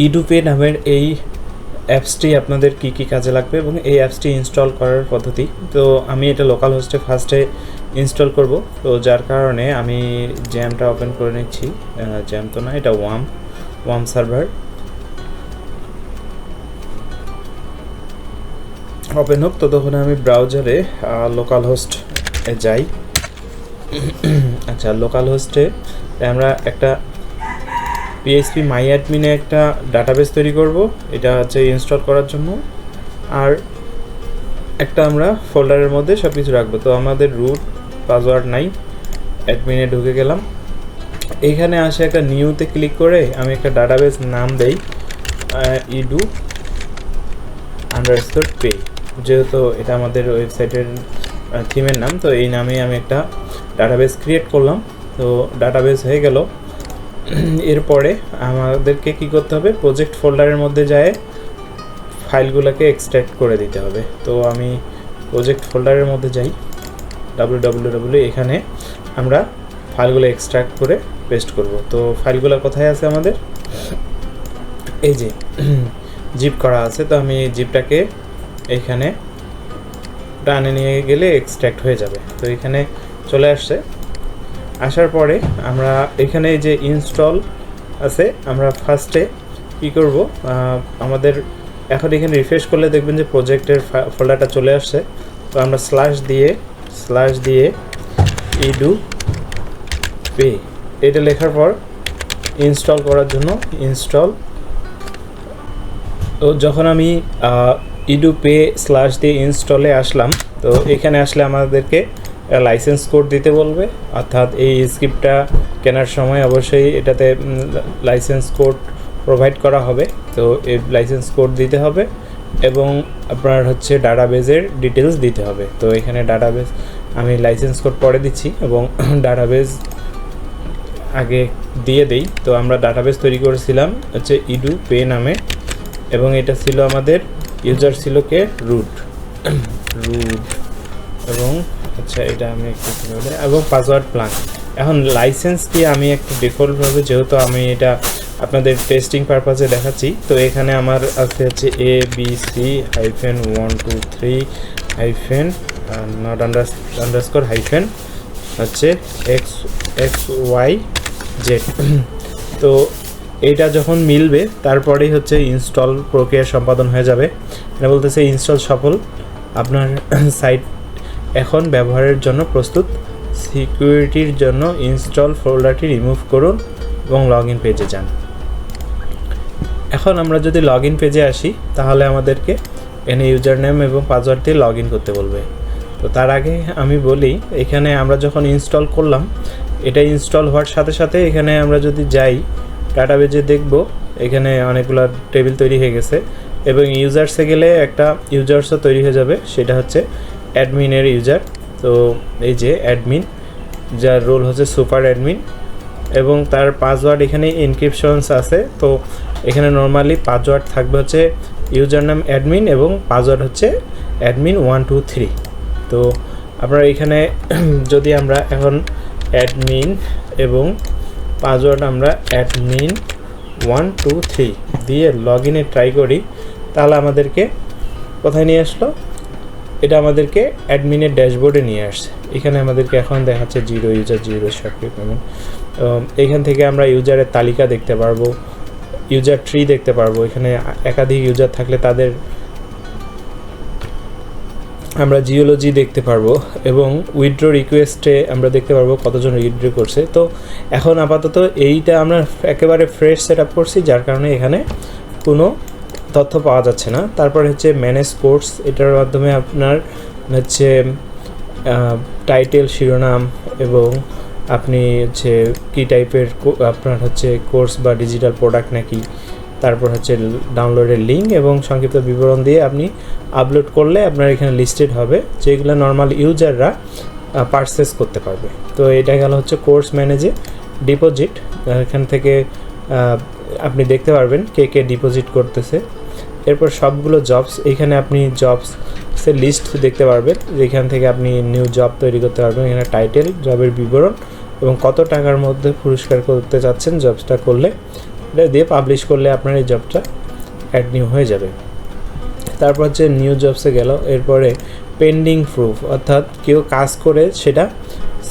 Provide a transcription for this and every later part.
ইডুপে নামের এই অ্যাপসটি আপনাদের কী কী কাজে লাগবে এবং এই অ্যাপসটি ইনস্টল করার পদ্ধতি। তো আমি এটা লোকাল হোস্টে ফার্স্টে ইনস্টল করব, তো যার কারণে আমি জ্যামটা ওপেন করে নিচ্ছি। জ্যাম তো না, এটা ওয়াম সার্ভার ওপেন হোক। তো তখন আমি ব্রাউজারে লোকাল হোস্ট যাই। আচ্ছা, লোকাল হোস্টে আমরা একটা পিএইচপি মাই অ্যাডমিনে একটা ডাটাবেস তৈরি করব, এটা হচ্ছে ইনস্টল করার জন্য। আর একটা আমরা ফোল্ডারের মধ্যে সব কিছু রাখবো। তো আমাদের রুট পাসওয়ার্ড নাই, অ্যাডমিনে ঢুকে গেলাম। এইখানে আসে একটা নিউতে ক্লিক করে আমি একটা ডাটাবেস নাম দেই edu_pay, যেহেতু এটা আমাদের ওয়েবসাইটের থিমের নাম, তো এই নামে আমি একটা ডাটাবেস ক্রিয়েট করলাম। তো ডাটাবেস হয়ে গেল। এরপরে আমাদেরকে কি করতে হবে, প্রজেক্ট ফোল্ডারের মধ্যে যায় ফাইলগুলোকে এক্সট্র্যাক্ট করে দিতে হবে। তো আমি প্রজেক্ট ফোল্ডারের মধ্যে যাই, www, এখানে আমরা ফাইলগুলো এক্সট্র্যাক্ট করে পেস্ট করব। তো ফাইলগুলো কোথায় আছে আমাদের, এই যে জিপ করা আছে। তো আমি জিপটাকে এইখানে টানে নিয়ে গেলে এক্সট্র্যাক্ট হয়ে যাবে। তো এখানে চলে আসছে। আসার পরে আমরা এখানে যে ইনস্টল আছে, আমরা ফার্স্টে কী করব, আমাদের এখন এখানে রিফ্রেশ করলে দেখবেন যে প্রজেক্টের ফোল্ডারটা চলে আসছে। তো আমরা স্ল্যাশ দিয়ে edu_pay এটা লেখার পর ইনস্টল করার জন্য ইনস্টল। তো যখন আমি edu_pay স্ল্যাশ দিয়ে ইনস্টলে আসলাম, তো এখানে আসলে আমাদেরকে লাইসেন্স কোড দিতে বলবে, অর্থাৎ এই স্ক্রিপ্টটা কেনার সময় অবশ্যই এটাতে লাইসেন্স কোড প্রোভাইড করা হবে। তো এই লাইসেন্স কোড দিতে হবে এবং আপনার হচ্ছে ডাটাবেজের ডিটেলস দিতে হবে। তো এখানে ডাটাবেজ আমি লাইসেন্স কোড পরে দিচ্ছি এবং ডাটাবেজ আগে দিয়ে দেই। তো আমরা ডাটাবেজ তৈরি করেছিলাম হচ্ছে edu_pay নামে, এবং এটা ছিল আমাদের ইউজার ছিল কে রুট এবং আচ্ছা এটা আমি একটু এবং পাসওয়ার্ড প্ল্যান। এখন লাইসেন্স কি আমি একটু ডিফল্টভাবে, যেহেতু আমি এটা আপনাদের টেস্টিং পারপাসে দেখাচ্ছি, তো এখানে আমার আছে হচ্ছে ABC-123- হচ্ছে XYZ। তো এইটা যখন মিলবে তারপরেই হচ্ছে ইনস্টল প্রক্রিয়া সম্পাদন হয়ে যাবে। এটা বলতেছে ইনস্টল সফল, আপনার সাইট এখন ব্যবহারের জন্য প্রস্তুত। সিকিউরিটির জন্য ইনস্টল ফোল্ডারটি রিমুভ করুন এবং লগ ইন পেজে যান। এখন আমরা যদি লগ ইন পেজে আসি, তাহলে আমাদেরকে এখানে ইউজার নেম এবং পাসওয়ার্ড দিয়ে লগ ইন করতে বলবে। তো তার আগে আমি বলি, এখানে আমরা যখন ইনস্টল করলাম, এটা ইনস্টল হওয়ার সাথে সাথে এখানে আমরা যদি যাই ডাটাবেজে দেখব এখানে অনেকগুলো টেবিল তৈরি হয়ে গেছে এবং ইউজার্সে গেলে একটা ইউজার্সও তৈরি হয়ে যাবে, সেটা হচ্ছে অ্যাডমিনের ইউজার। তো এই যে অ্যাডমিন, যার রোল হচ্ছে সুপার অ্যাডমিন, এবং তার পাসওয়ার্ড এখানে এনক্রিপশনস আছে। তো এখানে নর্মালি পাসওয়ার্ড থাকবে হচ্ছে ইউজার নাম অ্যাডমিন এবং পাসওয়ার্ড হচ্ছে admin123। তো আপনারা এখানে যদি আমরা এখন অ্যাডমিন এবং পাসওয়ার্ড আমরা admin123 দিয়ে লগ ইনে ট্রাই করি, তাহলে আমাদেরকে কোথায় নিয়ে আসলো, এটা আমাদেরকে অ্যাডমিনের ড্যাশবোর্ডে নিয়ে আসছে। এখানে আমাদেরকে এখন দেখাচ্ছে 0 ইউজার 0 সক্রিয় পেমেন্ট। এখান থেকে আমরা ইউজারের তালিকা দেখতে পারবো, ইউজার ট্রি দেখতে পারবো। এখানে একাধিক ইউজার থাকলে তাদের আমরা জিওলজি দেখতে পারবো এবং উইথড্র রিকোয়েস্টে আমরা দেখতে পারবো কতজন উইথড্র করছে। তো এখন আপাতত এইটা আমরা একেবারে ফ্রেশ সেট আপ করছি, যার কারণে এখানে কোনো তথ্য পাওয়া যাচ্ছে না। তারপর হচ্ছে ম্যানেজ কোর্স, এটার মাধ্যমে আপনার হচ্ছে টাইটেল, শিরোনাম এবং আপনি হচ্ছে কী টাইপের আপনার হচ্ছে কোর্স বা ডিজিটাল প্রোডাক্ট নাকি, তারপর হচ্ছে ডাউনলোডের লিঙ্ক এবং সংক্ষিপ্ত বিবরণ দিয়ে আপনি আপলোড করলে আপনার এখানে লিস্টেড হবে, যেগুলো নর্মাল ইউজাররা পারচেস করতে পারবে। তো এটা গেল হচ্ছে কোর্স ম্যানেজে। ডিপোজিট, এখান থেকে আপনি দেখতে পারবেন কে কে ডিপোজিট করতেছে। এরপর সবগুলো জবস, এখানে আপনি জবসের লিস্ট দেখতে পারবেন, যেখান থেকে আপনি নিউ জব তৈরি করতে পারবেন। এখানে টাইটেল, জবের বিবরণ এবং কত টাকার মধ্যে পুরস্কার করতে চাচ্ছেন জবসটা করলে, এটা দিয়ে পাবলিশ করলে আপনার এই জবটা অ্যাড নিউ হয়ে যাবে। তারপর হচ্ছে নিউ জবসে গেল। এরপরে পেন্ডিং প্রুফ, অর্থাৎ কেউ কাজ করে সেটা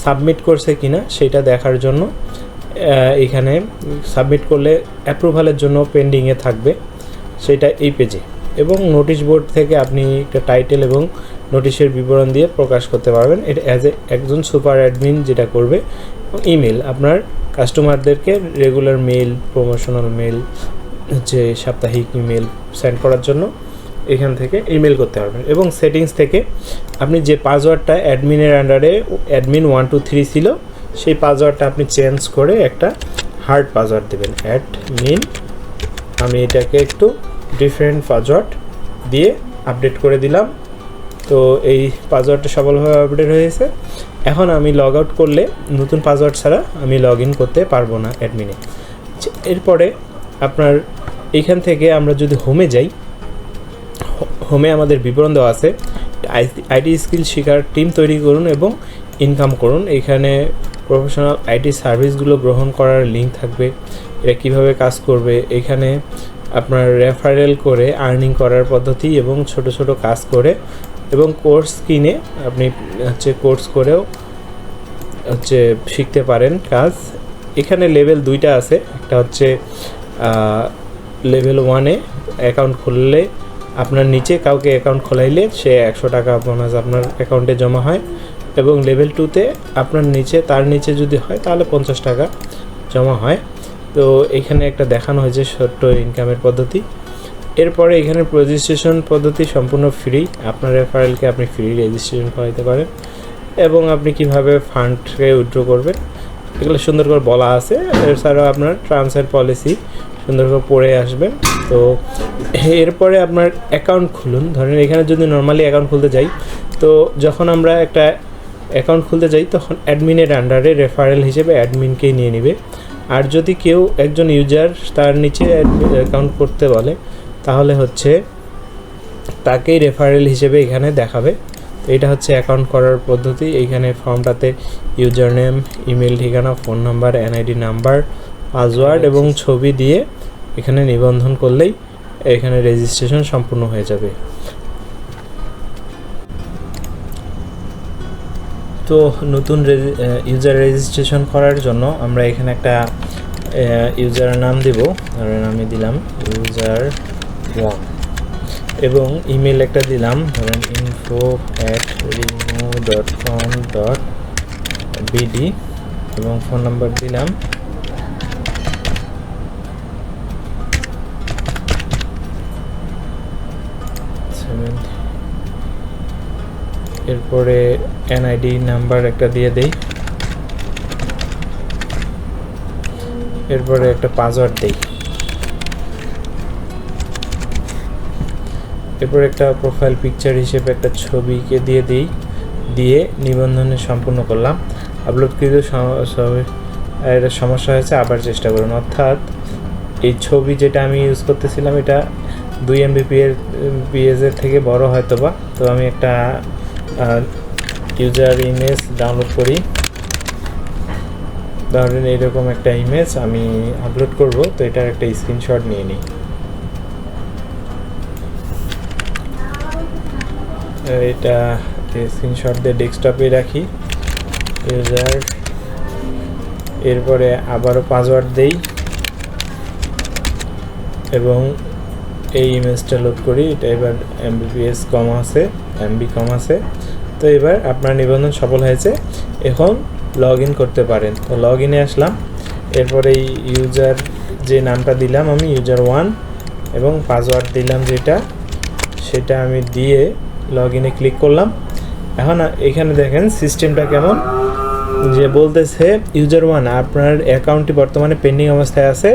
সাবমিট করছে কিনা সেটা দেখার জন্য এখানে সাবমিট করলে অ্যাপ্রুভালের জন্য পেন্ডিংয়ে থাকবে সেটা এই পেজে। এবং নোটিশ বোর্ড থেকে আপনি একটা টাইটেল এবং নোটিশের বিবরণ দিয়ে প্রকাশ করতে পারবেন। এটা একজন সুপার অ্যাডমিন যেটা করবে। ইমেল, আপনার কাস্টমারদেরকে রেগুলার মেল, প্রমোশনাল মেল, হচ্ছে সাপ্তাহিক ইমেল সেন্ড করার জন্য এখান থেকে ইমেল করতে পারবেন। এবং সেটিংস থেকে আপনি যে পাসওয়ার্ডটা অ্যাডমিনের আন্ডারে অ্যাডমিন 1 2 3 ছিল সেই পাসওয়ার্ডটা আপনি চেঞ্জ করে একটা হার্ড পাসওয়ার্ড দেবেন, অ্যাডমিন। আমি এটাকে একটু ডিফারেন্ট পাসওয়ার্ড দিয়ে আপডেট করে দিলাম। তো এই পাসওয়ার্ডটা সফলভাবে আপডেট হয়েছে। এখন আমি লগ আউট করলে নতুন পাসওয়ার্ড ছাড়া আমি লগ ইন করতে পারবো না অ্যাডমিনে। এরপরে আপনার এইখান থেকে আমরা যদি হোমে যাই, হোমে আমাদের বিবরণ দেওয়া আছে, আইটি স্কিল শিখার টিম তৈরি করুন এবং ইনকাম করুন। এখানে প্রফেশনাল আইটি সার্ভিসগুলো গ্রহণ করার লিঙ্ক থাকবে, এটা কীভাবে কাজ করবে, এখানে আপনার রেফারেল করে আর্নিং করার পদ্ধতি এবং ছোট ছোট কাজ করে এবং কোর্স কিনে আপনি হচ্ছে কোর্স করেও হচ্ছে শিখতে পারেন কাজ। এখানে লেভেল 2টা আছে, একটা হচ্ছে লেভেল 1-এ অ্যাকাউন্ট খুললে আপনার নিচে কাউকে অ্যাকাউন্ট খোলাইলে সে 100 টাকা বোনাস আপনার অ্যাকাউন্টে জমা হয়। এবং লেভেল 2-তে আপনার নিচে তার নিচে যদি হয় তাহলে 50 টাকা জমা হয়। তো এখানে একটা দেখানো হয়েছে ছোট্ট ইনকামের পদ্ধতি। এরপরে এখানে রেজিস্ট্রেশন পদ্ধতি সম্পূর্ণ ফ্রি, আপনার রেফারেলকে আপনি ফ্রি রেজিস্ট্রেশন করাতে পারেন। এবং আপনি কিভাবে ফান্ডকে উইথড্র করবেন এগুলো সুন্দর করে বলা আছে। এছাড়াও আপনার টার্মস অ্যান্ড পলিসি সুন্দর করে পড়ে আসবেন। তো এরপরে আপনার অ্যাকাউন্ট খুলুন। ধরেন এখানে যদি নর্মালি অ্যাকাউন্ট খুলতে যাই, তো যখন আমরা একটা অ্যাকাউন্ট খুলতে যাই তখন অ্যাডমিনের আন্ডারে রেফারেল হিসেবে অ্যাডমিনকেই নিয়ে নেবে। আর যদি কেউ একজন ইউজার তার নিচে অ্যাকাউন্ট করতে বলে তাহলে হচ্ছে তাকেই রেফারেল হিসেবে এখানে দেখাবে। তো এটা হচ্ছে অ্যাকাউন্ট করার পদ্ধতি। এইখানে ফর্মটাতে ইউজার নেম, ইমেল ঠিকানা, phone number, NID number, password এবং ছবি দিয়ে এখানে নিবন্ধন করলেই এখানে রেজিস্ট্রেশন সম্পূর্ণ হয়ে যাবে। তো নতুন ইউজার রেজিস্ট্রেশন করার জন্য আমরা এখানে একটা ইউজার নাম দেব। ধরেন আমি দিলাম user1 এবং ইমেল একটা দিলাম, ধরেন info@remo.com.bd এবং ফোন নাম্বার দিলাম এরপরে এনআইডি নাম্বার একটা দিয়ে দেই, এরপরে একটা পাসওয়ার্ড দেই, এরপর একটা প্রোফাইল পিকচার হিসেবে একটা ছবিকে দিয়ে দিই, দিয়ে নিবন্ধনে সম্পূর্ণ করলাম। আপলোডকৃত এটা সমস্যা হয়েছে, আবার চেষ্টা করুন। অর্থাৎ এই ছবি যেটা আমি ইউজ করতেছিলাম এটা 2 MB/PS এর থেকে বড় হয়তোবা। তো আমি একটা ইউজার ইমেজ ডাউনলোড করি, ধরেন এইরকম একটা ইমেজ আমি আপলোড করব। তো এটার একটা স্ক্রিনশট নিয়ে নিই। এটা স্ক্রিনশট দিয়ে ডেস্কটপে রাখি ইউজার, এরপরে আবারও পাসওয়ার্ড দেই এবং এই ইমেজটা লোড করি। এটা এবার MB/PS কম আছে, MB কম আছে। তো এবার আপনার নিবন্ধন সফল হয়েছে, এখন লগ ইন করতে পারেন। তো লগ ইনে আসলাম, এরপরে এই ইউজার যে নামটা দিলাম আমি user1 এবং পাসওয়ার্ড দিলাম যেটা, সেটা আমি দিয়ে লগ ইনে ক্লিক করলাম। এখন এখানে দেখেন সিস্টেমটা কেমন, যে বলতেছে user1 আপনার অ্যাকাউন্টটি বর্তমানে পেন্ডিং অবস্থায় আছে,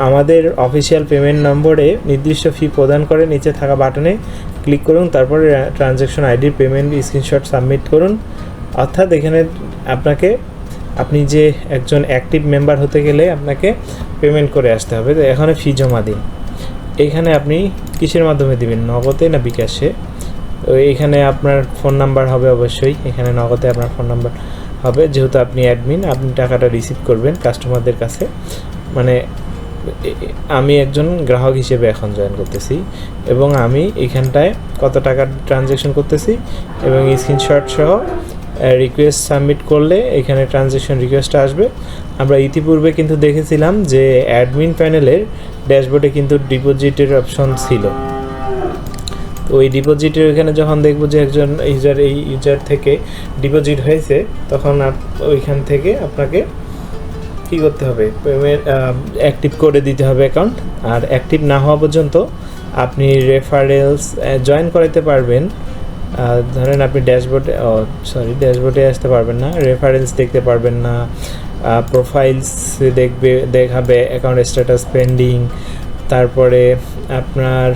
আমাদের অফিসিয়াল পেমেন্ট নম্বরে নির্দিষ্ট ফি প্রদান করে নিচে থাকা বাটনে ক্লিক করুন, তারপরে ট্রানজ্যাকশন আইডির পেমেন্ট স্ক্রিনশট সাবমিট করুন। অর্থাৎ এখানে আপনি যে একজন অ্যাক্টিভ মেম্বার হতে গেলে আপনাকে পেমেন্ট করে আসতে হবে। তো এখানে ফি জমা দিন। এইখানে আপনি কিসের মাধ্যমে দিবেন, নগদে না বিকাশে? তো এইখানে আপনার ফোন নাম্বার হবে অবশ্যই, এখানে নগদে আপনার ফোন নাম্বার হবে, যেহেতু আপনি অ্যাডমিন, আপনি টাকাটা রিসিভ করবেন কাস্টমারদের কাছে, মানে আমি একজন গ্রাহক হিসেবে এখন জয়েন করতেছি এবং আমি এখানটায় কত টাকা ট্রানজ্যাকশন করতেছি এবং স্ক্রিনশট সহ রিকোয়েস্ট সাবমিট করলে এখানে ট্রানজ্যাকশন রিকোয়েস্ট আসবে। আমরা ইতিপূর্বে কিন্তু দেখেছিলাম যে অ্যাডমিন প্যানেলের ড্যাশবোর্ডে কিন্তু ডিপোজিটের অপশন ছিল। তো ওই ডিপোজিটের এখানে যখন দেখবো যে একজন এই ইউজার থেকে ডিপোজিট হয়েছে, তখন ওইখান থেকে আপনাকে কী করতে হবে, পেমেন্ট অ্যাক্টিভ করে দিতে হবে অ্যাকাউন্ট। আর অ্যাক্টিভ না হওয়া পর্যন্ত আপনি রেফারেলস জয়েন করাতে পারবেন। ধরেন আপনি ড্যাশবোর্ডে আসতে পারবেন না, রেফারেন্স দেখতে পারবেন না, প্রোফাইলস দেখাবে অ্যাকাউন্ট স্ট্যাটাস পেন্ডিং, তারপরে আপনার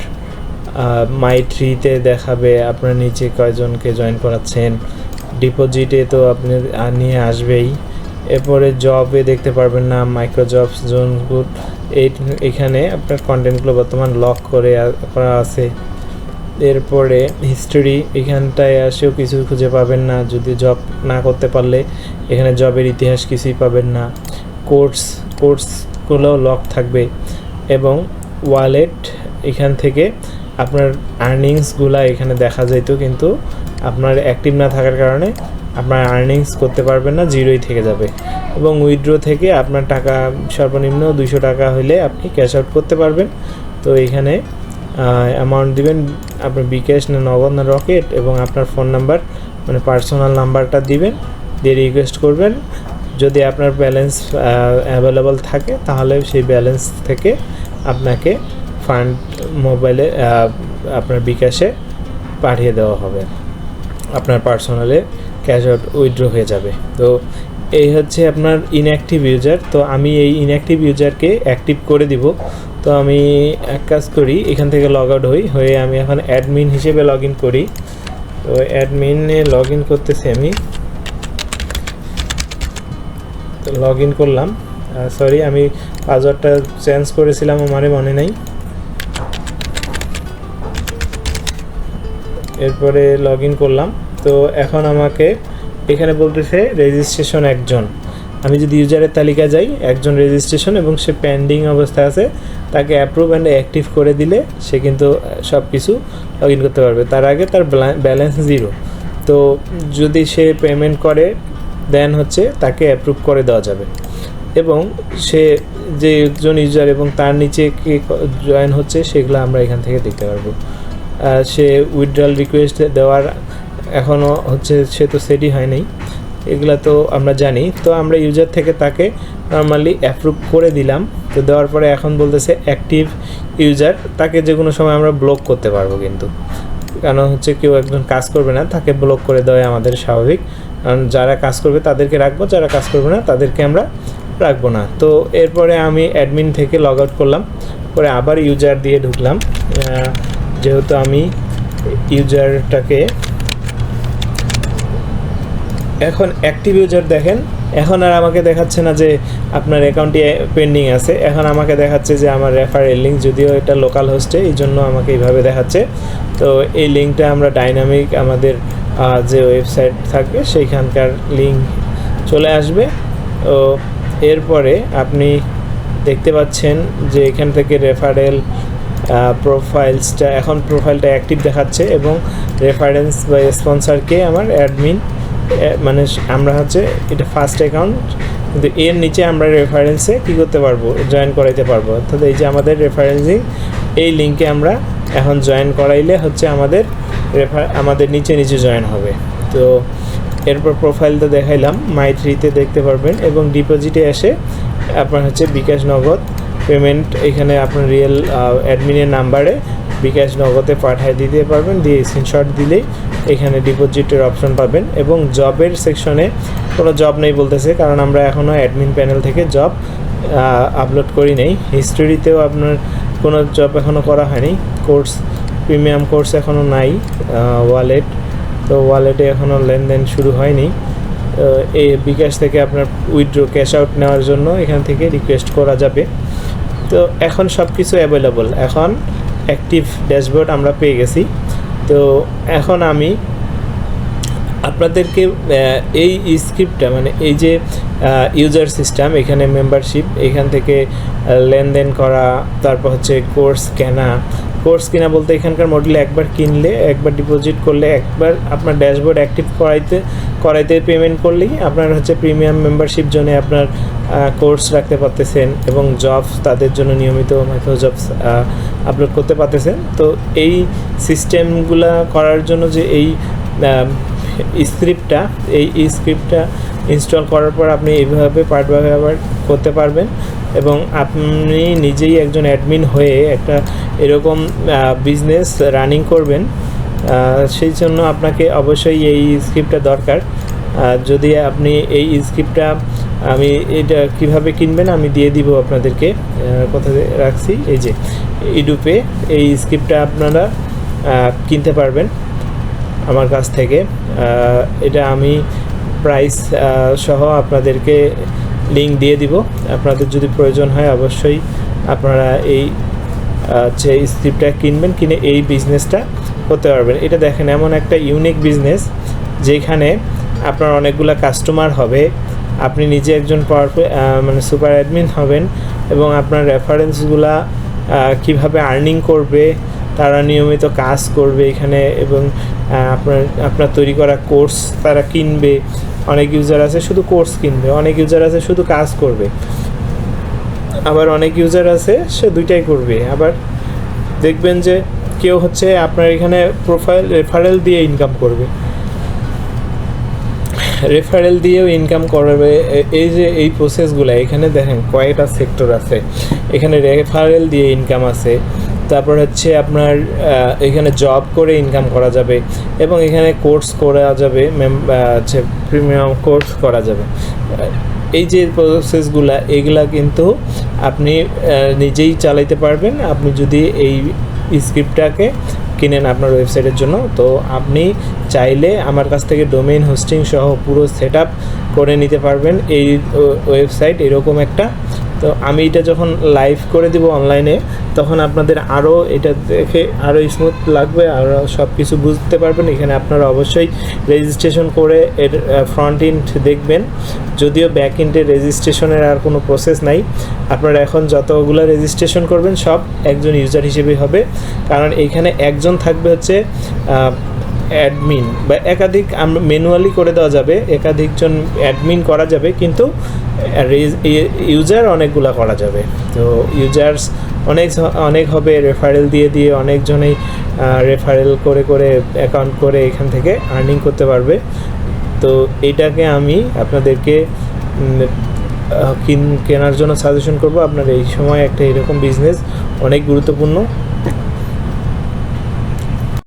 মাই ট্রিতে দেখাবে আপনার নিচে কয়জনকে জয়েন করাচ্ছেন, ডিপোজিটে তো আপনি নিয়ে আসবেই। এরপরে জবে দেখতে পারবেন না, মাইক্রো জবস জোন গুড এখানে আপনার কন্টেন্টগুলো বর্তমান লক করা আছে। এরপরে হিস্টোরি এখানটায় আসেও কিছু খুঁজে পাবেন না, যদি জব না করতে পারলে এখানে জবের ইতিহাস কিছুই পাবেন না। কোর্সগুলো লক থাকবে এবং ওয়ালেট এখান থেকে আপনার আর্নিংসগুলো এখানে দেখা যেত, কিন্তু আপনার অ্যাক্টিভ না থাকার কারণে আপনার আর্নিংস করতে পারবেন না, জিরোই থেকে যাবে। এবং উইথড্র থেকে আপনার টাকা সর্বনিম্ন 200 টাকা হলে আপনি ক্যাশ আউট করতে পারবেন। তো এখানে অ্যামাউন্ট দিবেন আপনার বিকাশ না নগদ না রকেট, এবং আপনার ফোন নাম্বার মানে পার্সোনাল নাম্বারটা দিবেন, দিয়ে রিকোয়েস্ট করবেন। যদি আপনার ব্যালেন্স অ্যাভেলেবল থাকে তাহলে সেই ব্যালেন্স থেকে আপনাকে ফান্ড মোবাইলে আপনার বিকাশে পাঠিয়ে দেওয়া হবে, আপনার পার্সোনালে ক্যাশ আউট উইথড্র হয়ে যাবে। তো এই হচ্ছে আপনার ইনঅ্যাক্টিভ ইউজার। তো আমি এই ইনঅ্যাক্টিভ ইউজারকে অ্যাক্টিভ করে দিব। তো আমি এক কাজ করি, এখান থেকে লগ আউট হয়ে আমি এখন অ্যাডমিন হিসেবে লগ ইন করি। তো অ্যাডমিনে লগ ইন করতেছি আমি, তো লগ ইন করলাম। সরি, আমি পাসওয়ার্ডটা চেঞ্জ করেছিলাম, আমার মনে নেই। এরপরে লগ ইন করলাম। তো এখন আমাকে এখানে বলতেছে রেজিস্ট্রেশন একজন। আমি যদি ইউজারের তালিকায় যাই, একজন রেজিস্ট্রেশন এবং সে পেন্ডিং অবস্থায় আছে, তাকে অ্যাপ্রুভ অ্যান্ড অ্যাক্টিভ করে দিলে সে কিন্তু সব কিছু লগ ইন করতে পারবে। তার আগে তার ব্যালেন্স জিরো। তো যদি সে পেমেন্ট করে দেন হচ্ছে তাকে অ্যাপ্রুভ করে দেওয়া যাবে। এবং সে যে একজন ইউজার এবং তার নিচে কে জয়েন হচ্ছে সেগুলো আমরা এখান থেকে দেখতে পারবো। সে উইথড্রল রিকোয়েস্ট দেওয়ার এখনও হচ্ছে, সে তো সেটই হয় নাই, এগুলো তো আমরা জানি। তো আমরা ইউজার থেকে তাকে নর্মালি অ্যাপ্রুভ করে দিলাম। তো দেওয়ার পরে এখন বলতেছে অ্যাক্টিভ ইউজার, তাকে যে কোনো সময় আমরা ব্লক করতে পারবো, কিন্তু কারণ হচ্ছে কেউ একজন কাজ করবে না তাকে ব্লক করে দেওয়া আমাদের স্বাভাবিক। কারণ যারা কাজ করবে তাদেরকে রাখবো, যারা কাজ করবে না তাদেরকে আমরা রাখবো না। তো এরপরে আমি অ্যাডমিন থেকে লগ আউট করলাম, পরে আবার ইউজার দিয়ে ঢুকলাম। যেহেতু আমি ইউজারটাকে এখন অ্যাক্টিভ ইউজার, দেখেন এখন আর আমাকে দেখাচ্ছে না যে আপনার অ্যাকাউন্টটি পেন্ডিং আছে, এখন আমাকে দেখাচ্ছে যে আমার রেফারেল লিঙ্ক, যদিও এটা লোকাল হোস্টে, এই জন্য আমাকে এইভাবে দেখাচ্ছে। তো এই লিঙ্কটা আমরা ডাইনামিক আমাদের যে ওয়েবসাইট থাকবে সেইখানকার লিঙ্ক চলে আসবে। তো এরপরে আপনি দেখতে পাচ্ছেন যে এখান থেকে রেফারেল প্রোফাইলসটা, এখন প্রোফাইলটা অ্যাক্টিভ দেখাচ্ছে এবং রেফারেন্স বা স্পন্সরকে আমার অ্যাডমিন, মানে আমরা হচ্ছে এটা ফার্স্ট অ্যাকাউন্ট, কিন্তু এর নিচে আমরা রেফারেন্সে কী করতে পারবো, জয়েন করাইতে পারবো। অর্থাৎ এই যে আমাদের রেফারেন্সিং, এই লিঙ্কে আমরা এখন জয়েন করাইলে হচ্ছে আমাদের নিচে জয়েন হবে। তো এরপর প্রোফাইলটা দেখাইলাম, মাই থ্রিতে দেখতে পারবেন এবং ডিপোজিটে এসে আপনার হচ্ছে বিকাশ নগদ পেমেন্ট, এখানে আপনার রিয়েল অ্যাডমিনের নাম্বারে বিকাশ নগদে পাঠিয়ে দিতে পারবেন, দিয়ে স্ক্রিনশট দিলেই এখানে ডিপোজিটের অপশন পাবেন। এবং জবের সেকশনে কোনো জব নেই বলতেছে, কারণ আমরা এখনও অ্যাডমিন প্যানেল থেকে জব আপলোড করি নেই। হিস্টোরিতেও আপনার কোনো জব এখনও করা হয়নি, প্রিমিয়াম কোর্স এখনও নাই। তো ওয়ালেটে এখনও লেনদেন শুরু হয়নি। এই বিকাশ থেকে আপনার উইথড্র ক্যাশ আউট নেওয়ার জন্য এখান থেকে রিকোয়েস্ট করা যাবে। তো এখন সব কিছু অ্যাভেলেবল, এখন অ্যাক্টিভ ড্যাশবোর্ড আমরা পেয়ে গেছি। তো এখন আমি আপনাদেরকে এই স্ক্রিপ্টটা মানে এই যে ইউজার সিস্টেম, এখানে মেম্বারশিপ, এখান থেকে লেনদেন করা, তারপর হচ্ছে কোর্স কেনা বলতে এখানকার মডেলে একবার কিনলে, একবার ডিপোজিট করলে, একবার আপনার ড্যাশবোর্ড অ্যাক্টিভ করাইতে পেমেন্ট করলেই আপনার হচ্ছে প্রিমিয়াম মেম্বারশিপ জোনে আপনার কোর্স রাখতে পারতেছেন এবং জবস তাদের জন্য নিয়মিত মাইক্রো জবস আপলোড করতে পারতেছেন। তো এই সিস্টেমগুলা করার জন্য যে এই স্ক্রিপ্টটা ইনস্টল করার পর আপনি এইভাবে পার্ট বাই পার্ট করতে পারবেন এবং আপনি নিজেই একজন অ্যাডমিন হয়ে একটা এরকম বিজনেস রানিং করবেন। সেই জন্য আপনাকে অবশ্যই এই স্ক্রিপ্টটা দরকার। যদি আপনি এই স্ক্রিপ্টটা আমি এটা কিভাবে কিনবেন আমি দিয়ে দিব আপনাদেরকে, কথা রাখছি। এই যে ইডুপে এই স্ক্রিপ্টটা আপনারা কিনতে পারবেন আমার কাছ থেকে। এটা আমি প্রাইস সহ আপনাদেরকে লিঙ্ক দিয়ে দিব, আপনাদের যদি প্রয়োজন হয় অবশ্যই আপনারা এই যে স্ক্রিপ্টটা কিনবেন, কিনে এই বিজনেসটা করতে পারবেন। এটা দেখেন এমন একটা ইউনিক বিজনেস যেখানে আপনার অনেকগুলো কাস্টমার হবে, আপনি নিজে একজন পাওয়ারফুল মানে সুপার অ্যাডমিন হবেন এবং আপনার রেফারেন্সগুলা কিভাবে আর্নিং করবে, তারা নিয়মিত কাজ করবে এখানে এবং আপনার তৈরি করা কোর্স তারা কিনবে। অনেক ইউজার আছে শুধু কোর্স কিনবে, অনেক ইউজার আছে শুধু কাজ করবে, আবার অনেক ইউজার আছে সে দুইটাই করবে। আবার দেখবেন যে কেউ হচ্ছে আপনার এখানে রেফারেল দিয়ে ইনকাম করবে, রেফারেল দিয়েও ইনকাম করবে। এই যে এই প্রসেসগুলো এখানে দেখেন কয়েকটা সেক্টর আছে, এখানে রেফারেল দিয়ে ইনকাম আছে, তারপর হচ্ছে আপনার এখানে জব করে ইনকাম করা যাবে এবং এখানে কোর্স করা যাবে, হচ্ছে প্রিমিয়াম কোর্স করা যাবে। এই যে প্রসেসগুলা এগুলা কিন্তু আপনি নিজেই চালাইতে পারবেন আপনি যদি এই স্ক্রিপ্টটাকে কিনেন আপনার ওয়েবসাইটের জন্য। তো আপনি চাইলে আমার কাছ থেকে ডোমেইন হোস্টিং সহ পুরো সেট আপ করে নিতে পারবেন এই ওয়েবসাইট এরকম একটা। তো আমি এটা যখন লাইভ করে দিব অনলাইনে তখন আপনাদের আরও এটা দেখে আরও স্মুথ লাগবে, আরও সব কিছু বুঝতে পারবেন। এখানে আপনারা অবশ্যই রেজিস্ট্রেশন করে এর ফ্রন্ট এন্ড দেখবেন, যদিও ব্যাক এন্ডে রেজিস্ট্রেশনের আর কোনো প্রসেস নাই। আপনারা এখন যতগুলো রেজিস্ট্রেশন করবেন সব একজন ইউজার হিসেবেই হবে, কারণ এইখানে একজন থাকবে হচ্ছে অ্যাডমিন বা একাধিক আমরা ম্যানুয়ালি করে দেওয়া যাবে, একাধিকজন অ্যাডমিন করা যাবে, কিন্তু ইউজার অনেকগুলা করা যাবে। তো ইউজার্স অনেক হবে, রেফারেল দিয়ে অনেকজনেই রেফারেল করে অ্যাকাউন্ট করে এখান থেকে আর্নিং করতে পারবে। তো এইটাকে আমি আপনাদেরকে কেনার জন্য সাজেশন করব। আপনার এই সময় একটা এরকম বিজনেস অনেক গুরুত্বপূর্ণ।